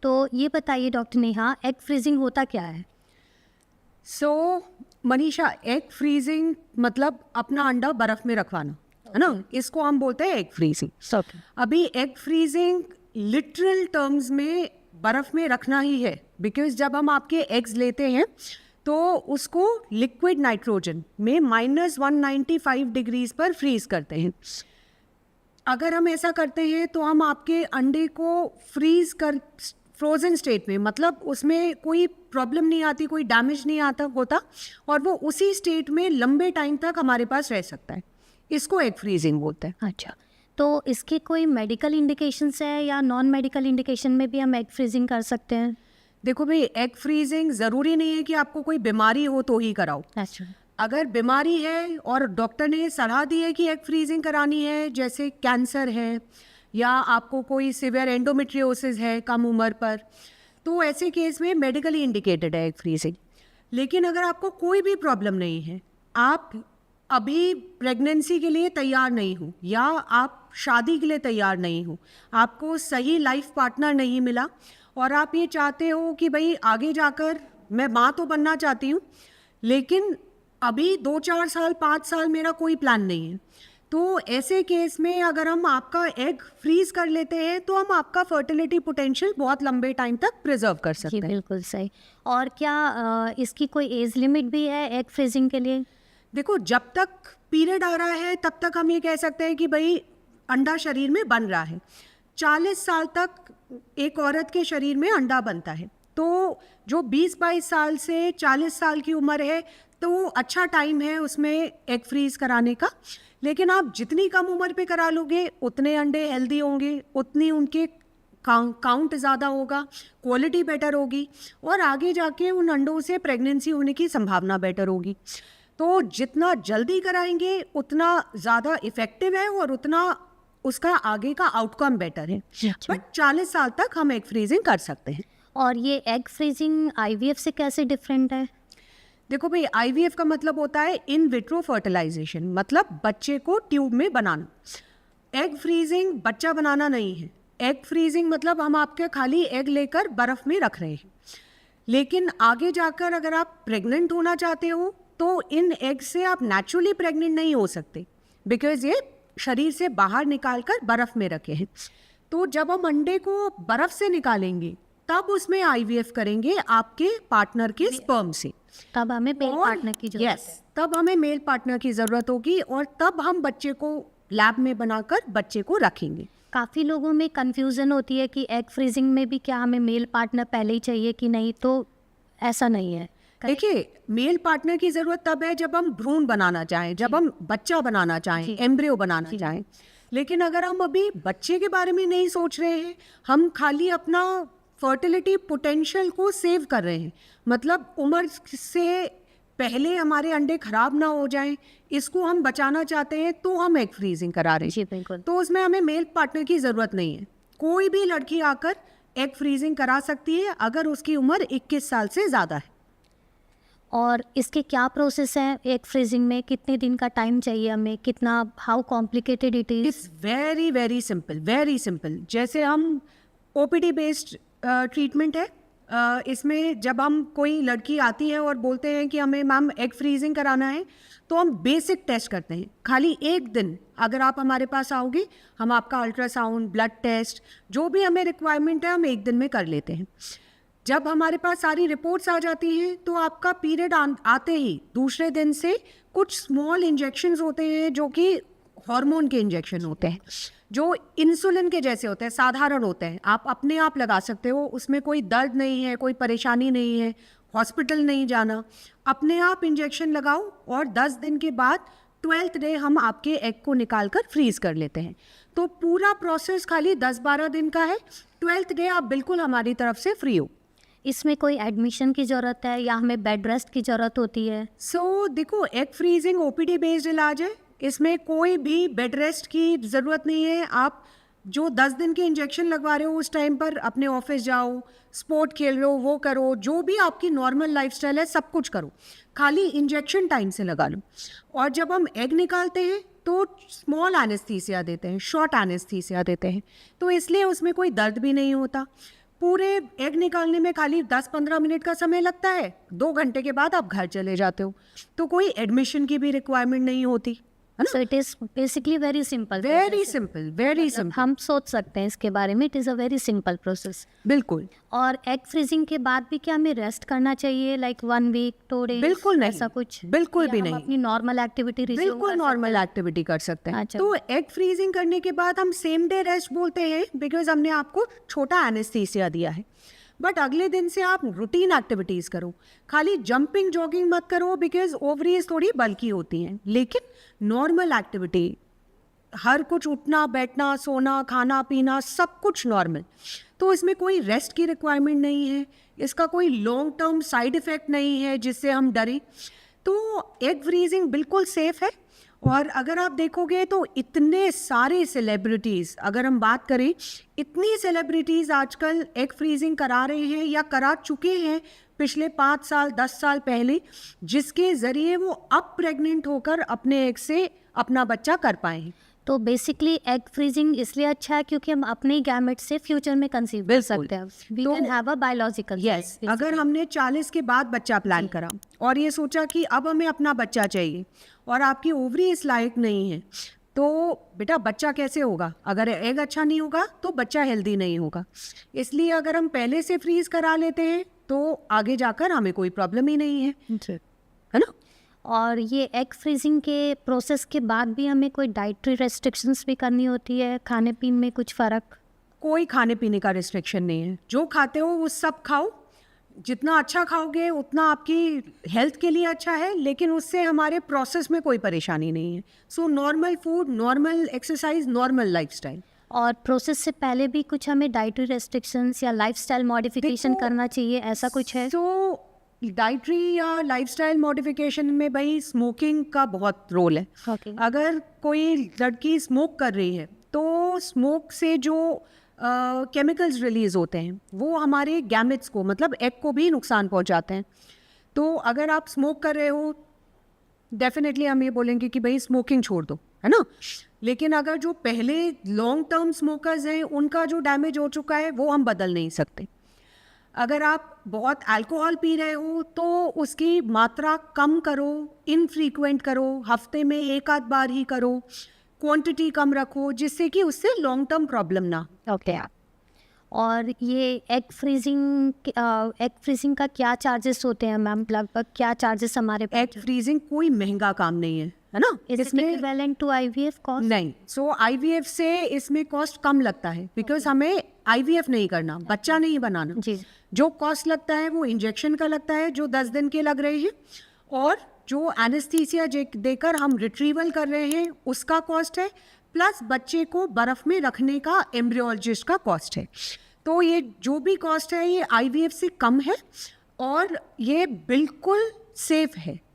तो ये बताइए डॉक्टर नेहा, एग फ्रीजिंग होता क्या है? सो मनीषा, एग फ्रीजिंग मतलब अपना अंडा बर्फ में रखवाना, है ना? इसको हम बोलते हैं एग फ्रीजिंग। अभी एग फ्रीजिंग लिटरल टर्म्स में बर्फ में रखना ही है, बिकॉज जब हम आपके एग्स लेते हैं तो उसको लिक्विड नाइट्रोजन में -195 डिग्रीज पर फ्रीज करते हैं। अगर हम ऐसा करते हैं तो हम आपके अंडे को फ्रीज कर फ्रोजन स्टेट में, मतलब उसमें कोई प्रॉब्लम नहीं आती, कोई डैमेज नहीं आता होता, और वो उसी स्टेट में लंबे टाइम तक हमारे पास रह सकता है। इसको एग फ्रीजिंग बोलते हैं। अच्छा, तो इसके कोई मेडिकल इंडिकेशंस है या नॉन मेडिकल इंडिकेशन में भी हम एग फ्रीजिंग कर सकते हैं? देखो भाई, एग फ्रीजिंग ज़रूरी नहीं है कि आपको कोई बीमारी हो तो ही कराओ। अच्छा, अगर बीमारी है और डॉक्टर ने सलाह दी है कि एग फ्रीजिंग करानी है, जैसे कैंसर है या आपको कोई सिवियर एंडोमेट्रियोसिस है कम उम्र पर, तो ऐसे केस में मेडिकली इंडिकेटेड है एग फ्रीजिंग। लेकिन अगर आपको कोई भी प्रॉब्लम नहीं है, आप अभी प्रेगनेंसी के लिए तैयार नहीं हो या आप शादी के लिए तैयार नहीं हो, आपको सही लाइफ पार्टनर नहीं मिला और आप ये चाहते हो कि भाई आगे जाकर मैं माँ तो बनना चाहती हूँ, लेकिन अभी 2-4 साल 5 साल मेरा कोई प्लान नहीं है, तो ऐसे केस में अगर हम आपका एग फ्रीज कर लेते हैं तो हम आपका फर्टिलिटी पोटेंशियल बहुत लंबे टाइम तक प्रिजर्व कर जी सकते हैं। बिल्कुल सही। और क्या इसकी कोई एज लिमिट भी है एग फ्रीजिंग के लिए? देखो, जब तक पीरियड आ रहा है तब तक हम ये कह सकते हैं कि भाई अंडा शरीर में बन रहा है। 40 साल तक एक औरत के शरीर में अंडा बनता है, तो जो 20-22 साल से 40 साल की उम्र है तो अच्छा टाइम है उसमें एग फ्रीज कराने का। लेकिन आप जितनी कम उम्र पे करा लोगे उतने अंडे हेल्दी होंगे, उतनी उनके काउंट ज़्यादा होगा, क्वालिटी बेटर होगी और आगे जाके उन अंडों से प्रेगनेंसी होने की संभावना बेटर होगी। तो जितना जल्दी कराएंगे उतना ज़्यादा इफ़ेक्टिव है और उतना उसका आगे का आउटकम बेटर है। अच्छा। बट 40 साल तक हम एग फ्रीजिंग कर सकते हैं। और ये एग फ्रीजिंग आईवीएफ से कैसे डिफरेंट है? देखो भाई, आईवीएफ का मतलब होता है इन विट्रो फर्टिलाइजेशन, मतलब बच्चे को ट्यूब में बनाना। एग फ्रीजिंग बच्चा बनाना नहीं है। एग फ्रीजिंग मतलब हम आपके खाली एग लेकर बर्फ में रख रहे हैं, लेकिन आगे जाकर अगर आप प्रेग्नेंट होना चाहते हो तो इन एग से आप नेचुरली प्रेग्नेंट नहीं हो सकते, बिकॉज ये शरीर से बाहर निकाल कर बर्फ में रखे हैं। तो जब हम अंडे को बर्फ से निकालेंगे तब उसमें आईवीएफ करेंगे आपके पार्टनर के स्पर्म से। तब हमें मेल पार्टनर की जरूरत यस, तब हमें मेल पार्टनर की ज़रूरत होगी और तब हम बच्चे को लैब में बनाकर बच्चे को रखेंगे। काफ़ी लोगों में कंफ्यूजन होती है कि एग फ्रीजिंग में भी क्या हमें मेल पार्टनर पहले ही चाहिए कि नहीं, तो ऐसा नहीं है। देखिए, मेल पार्टनर की ज़रूरत तब है जब हम भ्रूण बनाना चाहें, जब हम बच्चा बनाना चाहें, एम्ब्रियो बनाना चाहें। लेकिन अगर हम अभी बच्चे के बारे में नहीं सोच रहे हैं, हम खाली अपना फर्टिलिटी पोटेंशियल को सेव कर रहे हैं, मतलब उम्र से पहले हमारे अंडे खराब ना हो जाएं, इसको हम बचाना चाहते हैं, तो हम एग फ्रीजिंग करा रहे जी हैं। बिल्कुल। तो उसमें हमें मेल पार्टनर की ज़रूरत नहीं है। कोई भी लड़की आकर एग फ्रीजिंग करा सकती है अगर उसकी उम्र 21 साल से ज़्यादा है। और इसके क्या प्रोसेस है एग फ्रीजिंग में? कितने दिन का टाइम चाहिए हमें? कितना, how complicated it is? It's very very simple, very simple. जैसे हम ओपीडी बेस्ड ट्रीटमेंट है, इसमें जब हम कोई लड़की आती है और बोलते हैं कि हमें मैम एग फ्रीजिंग कराना है, तो हम बेसिक टेस्ट करते हैं। खाली एक दिन अगर आप हमारे पास आओगे, हम आपका अल्ट्रासाउंड, ब्लड टेस्ट, जो भी हमें रिक्वायरमेंट है हम एक दिन में कर लेते हैं। जब हमारे पास सारी रिपोर्ट्स आ जाती हैं तो आपका पीरियड आते ही दूसरे दिन से कुछ स्मॉल इंजेक्शंस होते हैं जो कि हार्मोन के इंजेक्शन होते हैं, जो इंसुलिन के जैसे होते हैं, साधारण होते हैं, आप अपने आप लगा सकते हो, उसमें कोई दर्द नहीं है, कोई परेशानी नहीं है, हॉस्पिटल नहीं जाना, अपने आप इंजेक्शन लगाओ और 10 दिन के बाद 12th डे हम आपके एग को निकाल कर फ्रीज कर लेते हैं। तो पूरा प्रोसेस खाली 10-12 दिन का है। 12th डे आप बिल्कुल हमारी तरफ से फ्री हो। इसमें कोई एडमिशन की ज़रूरत है या हमें बेड रेस्ट की ज़रूरत होती है? देखो, एग फ्रीजिंग ओपीडी बेस्ड इलाज है, इसमें कोई भी बेड रेस्ट की ज़रूरत नहीं है। आप जो 10 दिन के इंजेक्शन लगवा रहे हो उस टाइम पर अपने ऑफिस जाओ, स्पोर्ट खेल रहे हो वो करो, जो भी आपकी नॉर्मल लाइफस्टाइल है सब कुछ करो, खाली इंजेक्शन टाइम से लगा लो। और जब हम एग निकालते हैं तो स्मॉल एनेस्थीसिया देते हैं, शॉर्ट एनेस्थीसिया देते हैं, तो इसलिए उसमें कोई दर्द भी नहीं होता, पूरे एग निकालने में खाली 10-15 मिनट का समय लगता है, 2 घंटे के बाद आप घर चले जाते हो, तो कोई एडमिशन की भी रिक्वायरमेंट नहीं होती, है ना? So it is basically very simple, very simple, very simple, हम सोच सकते हैं इसके बारे में, it is a very simple process. बिल्कुल। और एग फ्रीजिंग के बाद भी क्या हमें रेस्ट करना चाहिए, लाइक 1 वीक 2 डेज? बिल्कुल नहीं, ऐसा कुछ? बिल्कुल या भी हम नहीं, अपनी नॉर्मल एक्टिविटी बिल्कुल नॉर्मल एक्टिविटी कर सकते हैं। अच्छा। तो एग फ्रीजिंग करने के बाद हम सेम डे रेस्ट बोलते हैं, बिकॉज हमने आपको छोटा एनेस्थीसिया दिया है, बट अगले दिन से आप रूटीन एक्टिविटीज़ करो, खाली जंपिंग जॉगिंग मत करो, बिकॉज ओवरीज थोड़ी बल्की होती हैं, लेकिन नॉर्मल एक्टिविटी, हर कुछ उठना बैठना सोना खाना पीना सब कुछ नॉर्मल, तो इसमें कोई रेस्ट की रिक्वायरमेंट नहीं है, इसका कोई लॉन्ग टर्म साइड इफ़ेक्ट नहीं है जिससे हम डरें। तो एग फ्रीजिंग बिल्कुल सेफ़ है। और अगर आप देखोगे तो इतने सारे सेलिब्रिटीज़, अगर हम बात करें, इतनी सेलिब्रिटीज़ आजकल एग फ्रीजिंग करा रहे हैं या करा चुके हैं पिछले 5 साल 10 साल पहले, जिसके ज़रिए वो अब प्रेग्नेंट होकर अपने एग से अपना बच्चा कर पाए हैं। तो बेसिकली एग फ्रीजिंग इसलिए अच्छा है क्योंकि हम अपने गैमेट से फ्यूचर में कंसीव कर बिल्कुल। सकते हैं, वी तो- can have a biological. Yes, अगर हमने 40 के बाद बच्चा प्लान करा और ये सोचा कि अब हमें अपना बच्चा चाहिए और आपकी ओवरी इस लायक नहीं है, तो बेटा बच्चा कैसे होगा? अगर एग अच्छा नहीं होगा तो बच्चा हेल्दी नहीं होगा। इसलिए अगर हम पहले से फ्रीज करा लेते हैं तो आगे जाकर हमें कोई प्रॉब्लम ही नहीं है ना? और ये एग फ्रीजिंग के प्रोसेस के बाद भी हमें कोई डाइटरी रेस्ट्रिक्शंस भी करनी होती है, खाने पीने में कुछ फ़र्क? कोई खाने पीने का रिस्ट्रिक्शन नहीं है, जो खाते हो वो सब खाओ, जितना अच्छा खाओगे उतना आपकी हेल्थ के लिए अच्छा है, लेकिन उससे हमारे प्रोसेस में कोई परेशानी नहीं है। So normal food, normal exercise, normal lifestyle. और प्रोसेस से पहले भी कुछ हमें डाइटरी रेस्ट्रिक्शंस या लाइफस्टाइल मॉडिफिकेशन देखो, करना चाहिए, ऐसा कुछ है? सो डाइटरी या लाइफस्टाइल मॉडिफिकेशन में भाई स्मोकिंग का बहुत रोल है। ओके। अगर कोई लड़की स्मोक कर रही है तो स्मोक से जो केमिकल्स रिलीज होते हैं वो हमारे गैमेट्स को, मतलब एग को भी नुकसान पहुंचाते हैं। तो अगर आप स्मोक कर रहे हो, डेफिनेटली हम ये बोलेंगे कि भाई स्मोकिंग छोड़ दो, है ना? लेकिन अगर जो पहले लॉन्ग टर्म स्मोकर्स हैं उनका जो डैमेज हो चुका है वो हम बदल नहीं सकते। अगर आप बहुत अल्कोहल पी रहे हो तो उसकी मात्रा कम करो, इनफ्रीक्वेंट करो, हफ्ते में 1 आध बार ही करो, क्वांटिटी कम रखो, जिससे कि उससे लॉन्ग टर्म प्रॉब्लम ना। ओके। और ये एग फ्रीजिंग का क्या चार्जेस होते हैं मैम? लगभग क्या चार्जेस हमारे एग फ्रीजिंग कोई महंगा काम नहीं है ना? इसमें इक्विवेलेंट टू आईवीएफ कॉस्ट? नहीं। सो आईवीएफ से इसमें कॉस्ट कम लगता है, बिकॉज हमें आईवीएफ नहीं करना, बच्चा नहीं बनाना। जी। जो कॉस्ट लगता है वो इंजेक्शन का लगता है, जो 10 दिन के लग रहे हैं, और जो एनेस्थीसिया देकर हम रिट्रीवल कर रहे हैं उसका कॉस्ट है, प्लस बच्चे को बर्फ में रखने का एम्ब्रियोलॉजिस्ट का कॉस्ट है। तो ये जो भी कॉस्ट है ये आईवीएफ से कम है और ये बिल्कुल सेफ है।